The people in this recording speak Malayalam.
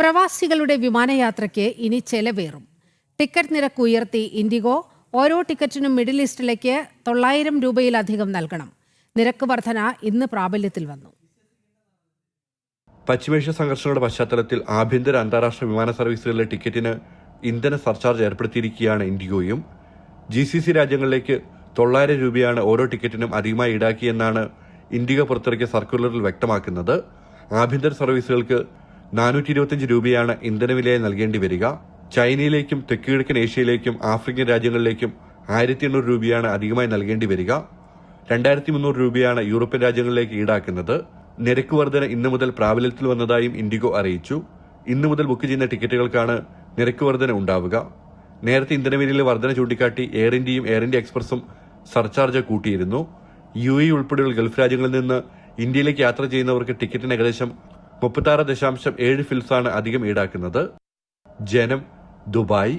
പ്രവാസികളുടെ വിമാനയാത്രയ്ക്ക് ഇനി ചെലവേറും. ടിക്കറ്റ് നിരക്ക് ഉയർത്തി ഇൻഡിഗോ. ഓരോ ടിക്കറ്റിനും മിഡിൽ ഈസ്റ്റിലേക്ക് 900 രൂപയിലധികം നൽകണം. നിരക്ക് വർധന ഇന്ന് പ്രാബല്യത്തിൽ വന്നു. പശ്ചിമേഷ്യ സംഘർഷങ്ങളുടെ പശ്ചാത്തലത്തിൽ ആഭ്യന്തര അന്താരാഷ്ട്ര വിമാന സർവീസുകളിലെ ടിക്കറ്റിന് ഇന്ധന സർചാർജ് ഏർപ്പെടുത്തിയിരിക്കുകയാണ് ഇൻഡിഗോയും. GCC രാജ്യങ്ങളിലേക്ക് 900 രൂപയാണ് ഓരോ ടിക്കറ്റിനും അധികമായി ഈടാക്കിയെന്നാണ് ഇൻഡിഗോ പുറത്തിറക്കിയ സർക്കുലറിൽ വ്യക്തമാക്കുന്നത്. ആഭ്യന്തര സർവീസുകൾക്ക് 425 രൂപയാണ് ഇന്ധനവിലയായി നൽകേണ്ടി വരിക. ചൈനയിലേക്കും തെക്കുകിഴക്കൻ ഏഷ്യയിലേക്കും ആഫ്രിക്കൻ രാജ്യങ്ങളിലേക്കും 1800 രൂപയാണ് അധികമായി നൽകേണ്ടി വരിക. 2300 രൂപയാണ് യൂറോപ്യൻ രാജ്യങ്ങളിലേക്ക് ഈടാക്കുന്നത്. നിരക്ക് വർധന ഇന്ന് മുതൽ പ്രാബല്യത്തിൽ വന്നതായും ഇൻഡിഗോ അറിയിച്ചു. ഇന്നു മുതൽ ബുക്ക് ചെയ്യുന്ന ടിക്കറ്റുകൾക്കാണ് നിരക്ക് വർധന ഉണ്ടാവുക. നേരത്തെ ഇന്ധനവിലയിലെ വർധന ചൂണ്ടിക്കാട്ടി എയർ ഇന്ത്യയും എയർ ഇന്ത്യ എക്സ്പ്രസും സർചാർജ് കൂട്ടിയിരുന്നു. UAE ഉൾപ്പെടെയുള്ള ഗൾഫ് രാജ്യങ്ങളിൽ നിന്ന് ഇന്ത്യയിലേക്ക് യാത്ര ചെയ്യുന്നവർക്ക് ടിക്കറ്റിന് ഏകദേശം 36.7 ഫിൽസാണ് അധികം ഈടാക്കുന്നത്. ജനം, ദുബായ്.